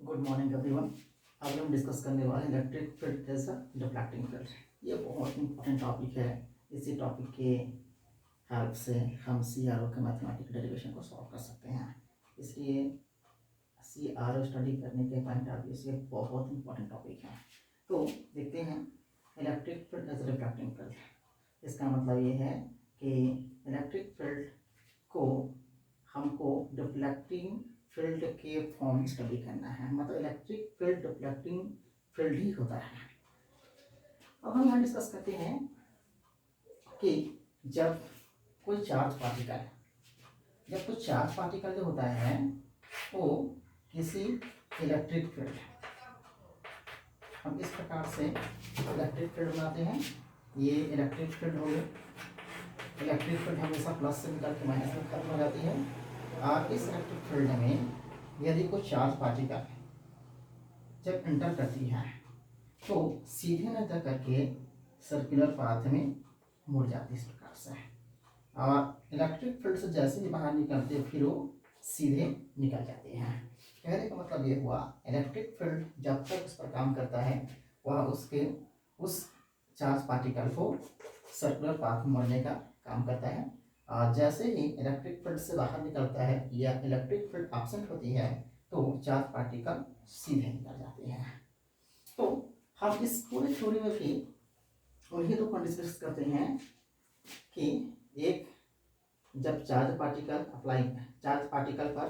Good morning everyone. आज हम discuss करने वाले हैं electric field as a deflecting field. ये बहुत इंपॉर्टेंट टॉपिक है। इसी टॉपिक के हेल्प से हम CRO के मैथमेटिकल डेरिवेशन को सॉल्व कर सकते हैं। इसलिए CRO स्टडी करने के पॉइंट ऑफ व्यू से बहुत इंपॉर्टेंट टॉपिक है। तो देखते हैं electric field as a deflecting field. इसका मतलब ये है कि इलेक्ट्रिक फील्ड को हमको डिफ्लेक्टिंग फील्ड के फॉर्म स्टडी करना है। मतलब इलेक्ट्रिक फील्ड डिफ्लेक्टिंग फील्ड ही होता है। अब हम यहाँ डिस्कस करते हैं कि जब कोई चार्ज पार्टिकल जो होता है वो किसी इलेक्ट्रिक फील्ड, हम इस प्रकार से इलेक्ट्रिक फील्ड बनाते हैं। ये इलेक्ट्रिक फील्ड हो गया। इलेक्ट्रिक फील्ड हमेशा प्लस से निकल के माइनस में खत्म हो जाती है। और इस इलेक्ट्रिक फील्ड में यदि कोई चार्ज पार्टिकल जब एंटर करती है तो सीधे न जा करके सर्कुलर पाथ में मुड़ जाती है इस प्रकार से। और इलेक्ट्रिक फील्ड से जैसे ही बाहर निकलते फिर वो सीधे निकल जाते हैं। कहने का मतलब ये हुआ, इलेक्ट्रिक फील्ड जब तक उस पर काम करता है वह उस चार्ज पार्टिकल को सर्कुलर पाथ में मोड़ने का काम करता है। और जैसे ही इलेक्ट्रिक फील्ड से बाहर निकलता है या इलेक्ट्रिक फील्ड एब्सेंट होती है तो चार्ज पार्टिकल सीधे निकल जाते हैं। तो हम इस पूरी थ्योरी में भी उन्हीं दो कंडीशन डिस्कस करते हैं कि एक, जब चार्ज पार्टिकल पर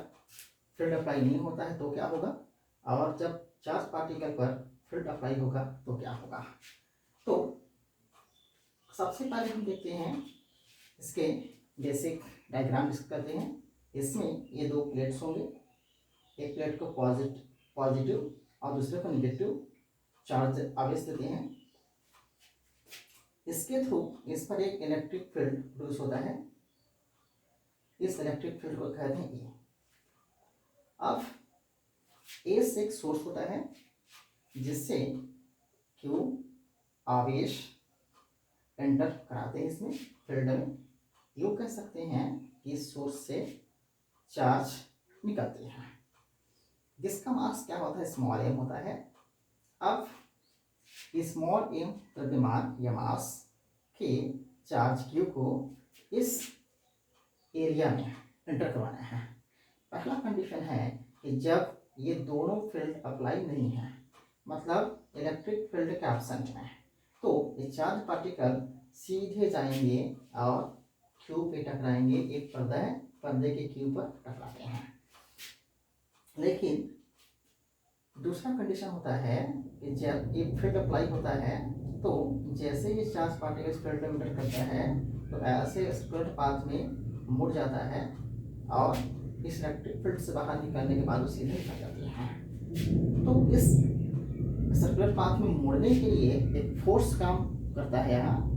फील्ड अप्लाई नहीं होता है तो क्या होगा, और जब चार्ज पार्टिकल पर फील्ड अप्लाई होगा तो क्या होगा। तो सबसे पहले हम देखते हैं इसके बेसिक डायग्राम डिस्कस करते हैं। इसमें ये दो प्लेट्स होंगे, एक प्लेट को पॉजिटिव और दूसरे को नेगेटिव चार्ज आवेश देते हैं। इसके थ्रू इस पर एक इलेक्ट्रिक फील्ड प्रोड्यूस होता है। इस इलेक्ट्रिक फील्ड को कहते हैं ए। अब ए से एक सोर्स होता है जिससे क्यू आवेश एंटर कराते हैं इसमें फील्ड में। यूँ कह सकते हैं कि इस सोर्स से चार्ज निकलते हैं जिसका मास क्या होता है, स्मॉल m होता है। अब स्मॉल m द्रव्यमान या मास के चार्ज q को इस एरिया में एंटर करवाना है। पहला कंडीशन है कि जब ये दोनों फील्ड अप्लाई नहीं है, मतलब इलेक्ट्रिक फील्ड के एब्सेंट में, तो ये चार्ज पार्टिकल सीधे जाएंगे और क्यू पे टकराएंगे। एक पर्दा है, पर्दे के क्यू पर टकराते हैं। लेकिन दूसरा कंडीशन होता है कि जब ये फील्ड अप्लाई होता है तो जैसे ये चार्ज पार्टिकल इस फील्ड में एंटर करता है तो ऐसे सर्कुलर पाथ में मुड़ जाता है और इस इलेक्ट्रिक फील्ड से बाहर निकलने के बाद वो सीधे निकल जाते हैं। तो इस सर्कुलर पाथ में मुड़ने के लिए एक फोर्स काम करता है यहाँ।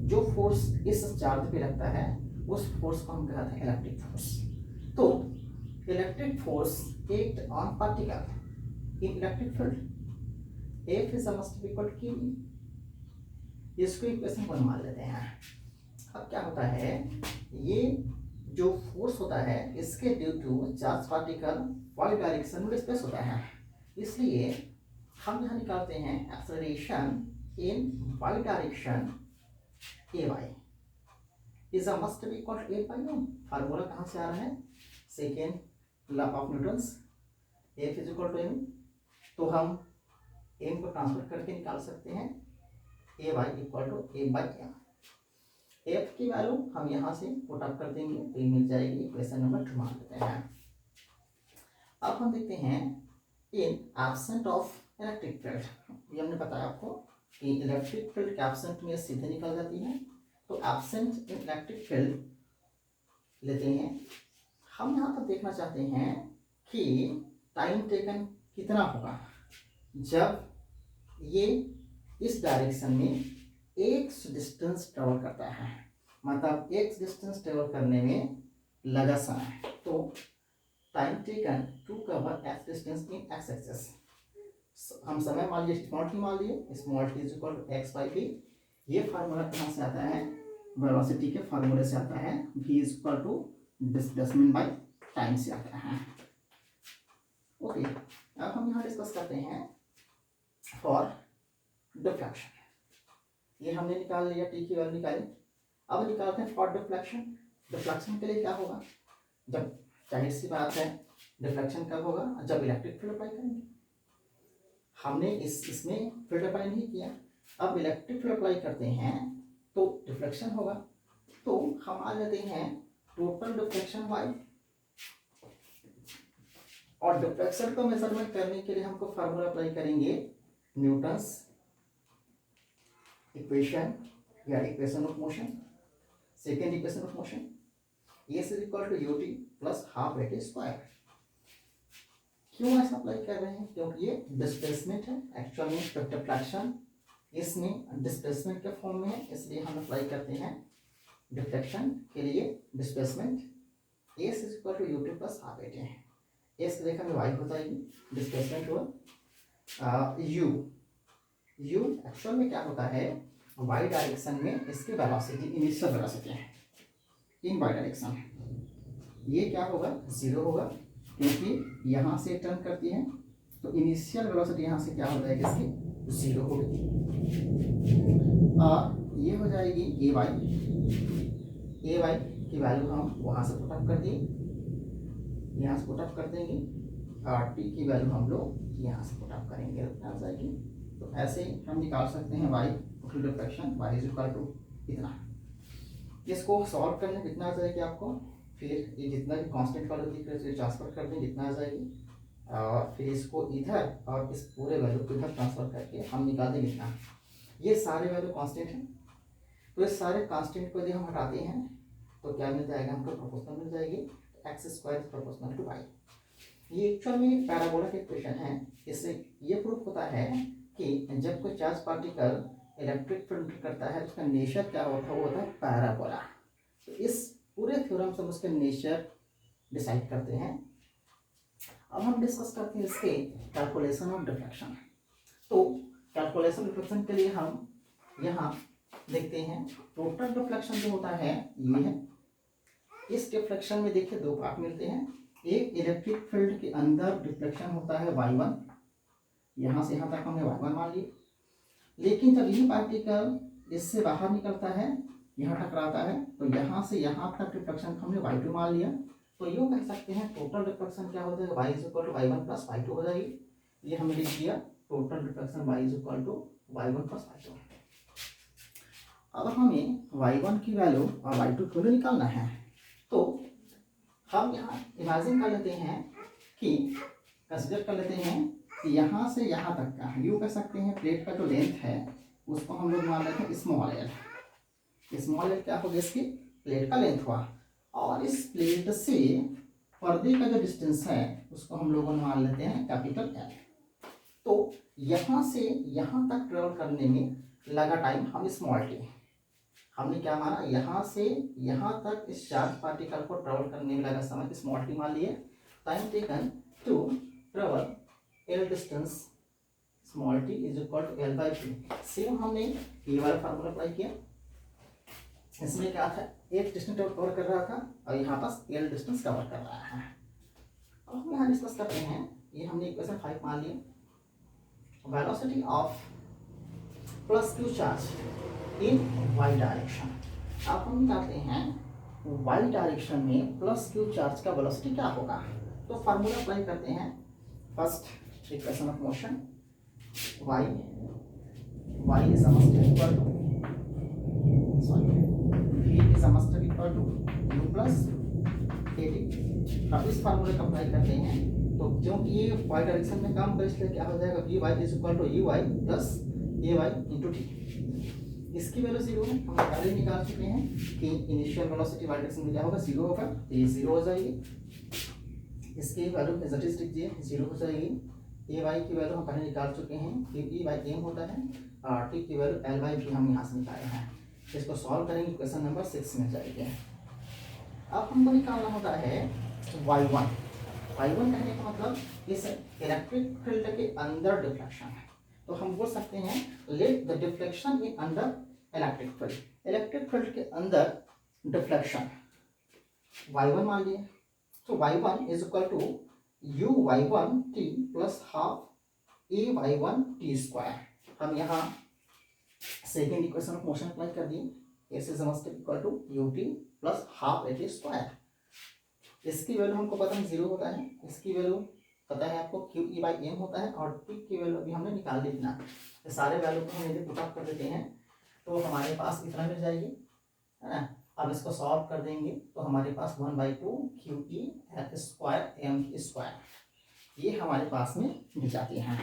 जो फोर्स इस चार्ज पे लगता है उस फोर्स को हम कहते हैं इलेक्ट्रिक फोर्स। तो electric force act on particle in electric field F is must be equal to Q। इसको इक्वेशन 1 मान लेते हैं। अब क्या होता है, ये जो फोर्स होता है इसके due to charge particle y direction में डिस्प्लेस होता है। इसलिए हम यहाँ निकालते हैं acceleration in y direction ay is must be equal to 8/m। Formula कहाँ से आ रहा है, second law of Newton's, F is equal to m। तो हम m को ट्रांसफर करके निकाल सकते हैं ay equal to a/m। f की वैल्यू हम यहाँ से पुट अप कर देंगे तो ये मिल जाएगी। इक्वेशन नंबर 2 मान लेते हैं। अब हम देखते हैं इन एब्सेंट ऑफ इलेक्ट्रिक फील्ड। ये हमने बताया आपको कि इलेक्ट्रिक फील्ड के एब्सेंट में सीधे निकल जाती है। तो एब्सेंट इन इलेक्ट्रिक फील्ड लेते हैं। हम यहाँ पर देखना चाहते हैं कि टाइम टेकन कितना होगा जब ये इस डायरेक्शन में x डिस्टेंस ट्रेवल करता है। मतलब x डिस्टेंस ट्रेवल करने में लगा समय, तो time taken to cover x distance in x axis. हम समय मान लिए स्मॉल टी मान लिए, small T is equal to x/v। ये फार्मूला कहाँ से आता है, वेलोसिटी के फार्मूले से आता है। v is equal to displacement by time से आता है। ओके, अब हम यहाँ डिस्कस करते हैं फॉर डिफ्लेक्शन। ये हमने निकाल लिया, टी की वैल्यू निकाली। अब निकालते हैं फॉर डिफ्लेक्शन। डिफ्लेक्शन के लिए क्या होगा, जब जाहिर सी बात है डिफ्लेक्शन कब होगा, जब इलेक्ट्रिक फील्ड अप्लाई करेंगे। हमने इसमें फील्ड अप्लाई नहीं किया, अब इलेक्ट्रिक फील्ड अप्लाई करते हैं तो डिफ्लेक्शन होगा। तो हम आ जाते हैं टोटल डिफ्लेक्शन वाई, और डिफ्लेक्शन को मेजरमेंट करने के लिए हमको फार्मूला अप्लाई करेंगे न्यूटन्स इक्वेशन या equation of motion, second equation of motion, S is equal to U T plus half A T square. क्यों ऐसा अप्लाई कर रहे हैं, क्योंकि ये डिस्प्लेसमेंट है, एक्चुअल में डिफ्लेक्शन इसमें डिस्प्लेसमेंट के फॉर्म में है, इसलिए हम अप्लाई करते हैं डिफ्लेक्शन के लिए displacement. S is equal to U T plus half A T है, एस की देखा वाई हो जाएगी, डिस्प्लेसमेंट हुआ यू। यू एक्चुअल में क्या होता है, वाई डायरेक्शन में इसकी वेलोसिटी इनिशियल वेलोसिटी है इन वाई डायरेक्शन। ये क्या होगा, जीरो होगा, क्योंकि यहाँ से टर्न करती है तो इनिशियल वेलोसिटी यहाँ से क्या हो जाएगी, इसकी जीरो होगी। और ये हो जाएगी ए वाई की वैल्यू हम वहाँ से पुट अप कर दिए, यहाँ से पुट अप कर देंगे, और टी की वैल्यू हम लोग यहाँ से पुट अप करेंगे, आ जाएगी। तो ऐसे हम निकाल सकते हैं Y total deflection, Y is equal to इतना। इसको सॉल्व करने कितना आ जाएगी आपको, फिर ये जितना भी कांस्टेंट वाला दिख रहा है ट्रांसफर कर दें, जितना आ जाएगी, और फिर इसको इधर और इस पूरे वैल्यू को इधर ट्रांसफर करके हम निकाल देंगे इतना। ये सारे वैल्यू कांस्टेंट हैं, तो इस सारे कांस्टेंट को यदि हम हटाते हैं तो क्या मिल जाएगा हमको, प्रोपोर्शनल मिल जाएगी, X square proportional to Y. ये एक्चुअल में पैराबोला का इक्वेशन है। इससे ये प्रूफ होता है कि जब कोई चार्ज पार्टिकल इलेक्ट्रिक फील्ड करता है उसका नेचर क्या होता है, वो होता है पैराबोला। तो इस पूरे थ्योरम से हम उसके नेचर डिसाइड करते हैं। अब हम डिस्कस करते हैं इसके कैलकुलेशन ऑफ डिफ्लेक्शन। तो कैलकुलेशन डिफ्लेक्शन के लिए हम यहाँ देखते हैं टोटल डिफ्लेक्शन जो होता है ये है। इस डिफ्लेक्शन में देखिए दो पार्ट मिलते हैं, एक इलेक्ट्रिक फील्ड के अंदर डिफ्लेक्शन होता है y1, यहाँ से यहाँ तक हमने y1 मान लिया। लेकिन जब ये पार्टिकल इससे बाहर निकलता है, यहाँ टकराता है, तो यहाँ से यहाँ तक डिफ्लेक्शन हमने y2 मान लिया। तो यूँ कह सकते हैं टोटल डिफ्लेक्शन क्या हो जाएगा, y is equal to y1 plus y2 हो जाएगी। ये हमने लिख दिया total deflection y is equal to y1 plus y2। अब हमें y1 की वैल्यू और y2 की वैल्यू निकालना है। तो हम यहाँ इमेजिन कर लेते हैं कि कंसिडर कर लेते हैं कि यहाँ से यहाँ तक का, यूँ कह सकते हैं प्लेट का जो लेंथ है उसको हम लोग मान लेते हैं स्मॉल एल। स्मॉल एल क्या होगा, इसकी प्लेट का लेंथ हुआ, और इस प्लेट से पर्दे का जो डिस्टेंस है उसको हम लोग मान लेते हैं कैपिटल एल। तो यहाँ से यहाँ तक ट्रेवल करने में लगा टाइम हम स्मॉल टी, हमने क्या माना, यहाँ से यहाँ तक इस चार्ज पार्टिकल को ट्रेवल करने में लगा समय स्मॉल टी मान लिए। Time taken to travel L distance small T is equal to L by T. Same हमने ये वाला फार्मूला अप्लाई किया। इसमें क्या था, एक डिस्टेंस कवर कर रहा था और यहाँ पास एल डिस्टेंस कवर कर रहा है। अब हम यहाँ डिस्कस करते हैं, ये हमने इक्वेशन 5 मान लिया। Velocity of plus Q charge in Y direction. अब हम निकालते हैं वाई डायरेक्शन में प्लस क्यू चार्ज का वेलोसिटी क्या होगा। तो फार्मूला अप्लाई करते हैं, first equation of motion y is a must equal to v is a must equal to u plus at। अब इस फार्मूले का अप्लाई करते हैं तो क्योंकि ये y डायरेक्शन में काम कर, इसलिए क्या हो जाएगा, vy is equal to uy plus ay into t। इसकी वैल्यू 0 है, हम पहले निकाल चुके हैं कि इनिशियल वेलोसिटी y डायरेक्शन में क्या होगा, 0 होगा, तो ये 0 हो जाएगी। इसकी वैल्यू एज इट इज लिख दिए 0 हो जाएगी। ए वाई की वैल्यू हम पहले निकाल चुके हैं कि ई बाई एम होता है, और टी की वैल्यू एल बाई भी हम यहाँ से निकाले हैं। इसको सॉल्व करेंगे, क्वेश्चन नंबर 6 में जाएंगे। अब हमको निकालना होता है y1। y1 कहने का मतलब इस इलेक्ट्रिक फील्ड के अंदर डिफ्लेक्शन है। तो हम बोल सकते हैं let the deflection in under electric field. Electric field के अंदर डिफ्लेक्शन y1 मान लिए, तो y1 is equal to u y1 t plus half A by one T square. हम यहाँ second equation of motion apply कर दिए, S is equal to U T plus half A T square. इसकी value हमको पता है 0 होता है, इसकी वैल्यू पता है आपको क्यू ई बाई एम होता है, और टी की वैल्यू भी हमने निकाल ली ना। तो सारे वैल्यू को हम यदि पुट अप कर देते हैं तो हमारे पास इतना मिल जाएगी, है ना। अब इसको सॉल्व कर देंगे तो हमारे पास 1/2 Q E L square M square ये हमारे पास में मिल जाती हैं।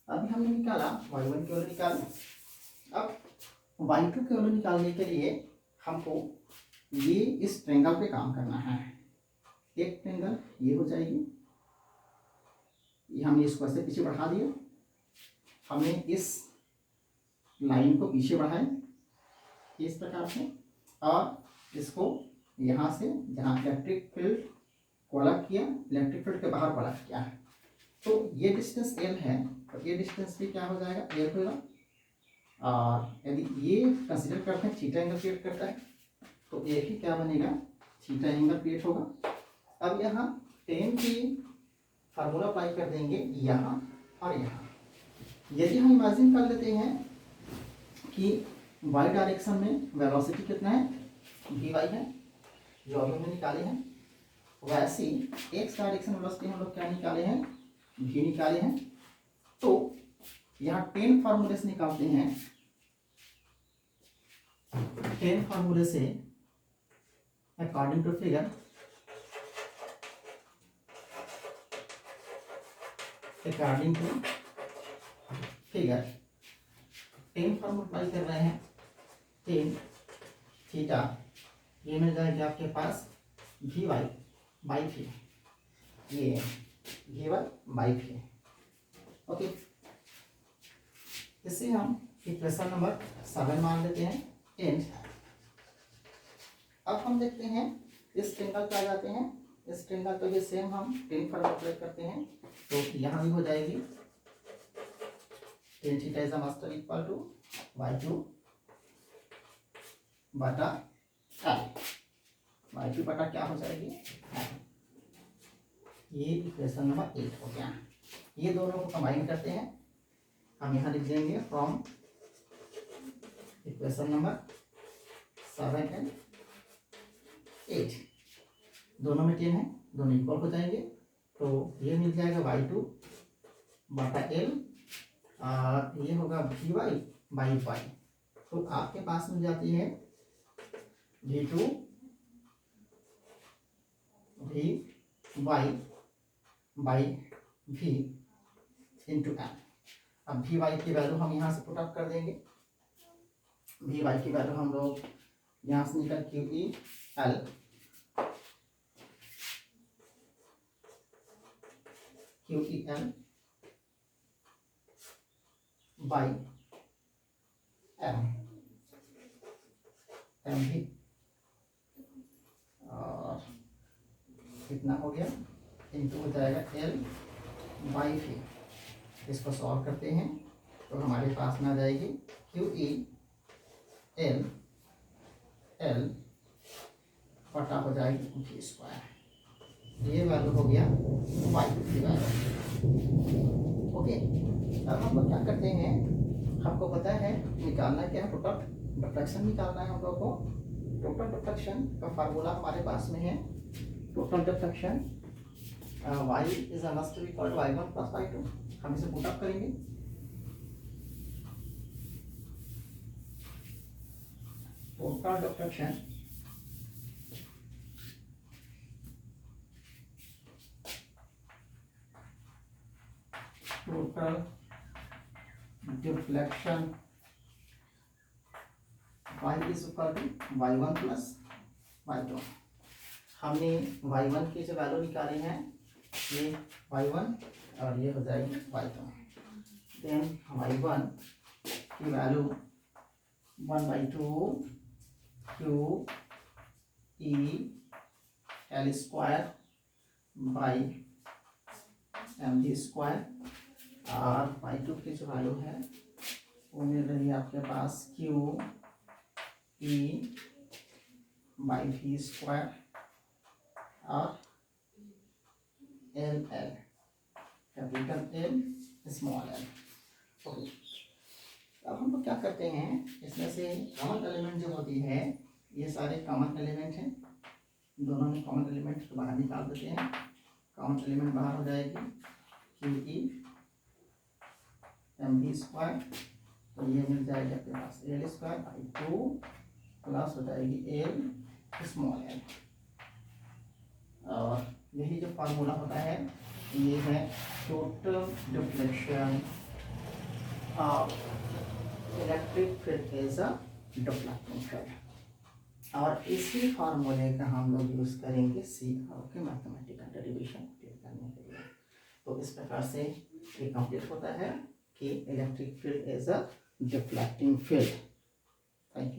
अभी हमने निकाला y1 की वैल्यू निकाली। अब y2 की वैल्यू निकालने के लिए हमको ये इस ट्रेंगल पे काम करना है। एक ट्रेंगल ये हो जाएगी, ये हमने इसको ऐसे पीछे बढ़ा दिया, हमने इस लाइन को पीछे बढ़ाया इस प्रकार से, और इसको यहाँ से जहाँ इलेक्ट्रिक फील्ड को अलग किया, इलेक्ट्रिक फील्ड के बाहर को अलग किया, तो ये डिस्टेंस एल है, तो ये डिस्टेंस भी क्या हो जाएगा, एल होगा। और यदि ये कंसिडर करते हैं थीटा एंगल क्रिएट करता है, तो ये भी क्या बनेगा, थीटा एंगल क्रिएट होगा। अब यहाँ टेन की फार्मूला अप्लाई कर देंगे यहाँ और यहाँ। यदि हम इमेजिन कर लेते हैं कि y डायरेक्शन में वेलोसिटी कितना है, vy है, जो अभी हमने निकाले हैं, वैसे x डायरेक्शन वेलोसिटी हम लोग क्या निकाले हैं, v निकाले हैं। तो यहाँ 10 फार्मूले से निकालते हैं, 10 फार्मूले से according to figure according to figure 10 formula apply कर रहे हैं। 10 थीटा ये मिल जाएगा आपके पास वी वाई बाई वी, ये V Y by V. Okay, इससे हम इक्वेशन नंबर 7 मान लेते हैं। एंड अब हम देखते हैं इस ट्रेंगल पे आ जाते हैं। इस ट्रेंगल पे भी सेम हम 10 फार्मूला अप्लाई करते हैं, तो यहाँ भी हो जाएगी 10 theta is master equal to y2 बटा l, y2 बटा क्या हो जाएगी l। ये इक्वेशन नंबर 8 हो गया। ये दोनों को कंबाइन करते हैं, हम यहाँ लिख देंगे फ्रॉम इक्वेशन नंबर 7 एंड 8, दोनों में 10 है, दोनों इक्वल हो जाएंगे, तो ये मिल जाएगा y2 बटा l, और ये होगा वी वाई बाई वाई। तो आपके पास मिल जाती है v2 V Y by V into L. अब वी वाई की वैल्यू हम यहाँ से पुट अप कर देंगे, वी वाई की वैल्यू हम लोग यहाँ से निकल Q E L Q E L by M, M भी, और कितना हो गया, इंटू हो जाएगा एल बाई वी। इसको सॉल्व करते हैं तो हमारे पास में आ जाएगी क्यू ई एल एल बटा हो जाएगी वी स्क्वायर। ये वैल्यू हो गया वाई की वैल्यू। ओके, अब हम लोग क्या करते हैं, हमको पता है निकालना क्या है, टोटल डिफ्लेक्शन निकालना है हम लोग को। टोटल डिफ्लेक्शन का फार्मूला हमारे पास में है, total deflection y is must be equal to y1 plus y2। हम इसे पुट अप करेंगे, total deflection total deflection y is equal to y1 plus y2। हमने y1 की जो वैल्यू निकाली है ये y1 और ये हो जाएगी y2। देन y1 की value 1/2 Q E L square by M V square, और y2 की जो वैल्यू है वो मिल रही है आपके पास Q E by V square और L L capital L small L. Okay, अब हम लोग क्या करते हैं, इसमें से कॉमन एलिमेंट जो होती है, ये सारे कॉमन एलिमेंट हैं, दोनों में कॉमन एलिमेंट को बाहर निकाल देते हैं। कॉमन एलिमेंट बाहर हो जाएगी Q E M B square, तो ये मिल जाएगा आपके पास एल स्क्वायर बाई 2 प्लस हो जाएगी एल स्मॉल एल। और यही जो फार्मूला होता है ये है total deflection of electric field as a deflecting field. और इसी फार्मूले का हम लोग यूज करेंगे सी आर के मैथमेटिकल डेरिवेशन करने के लिए। तो इस प्रकार से ये कंप्लीट होता है कि electric field as a deflecting field. Thank you.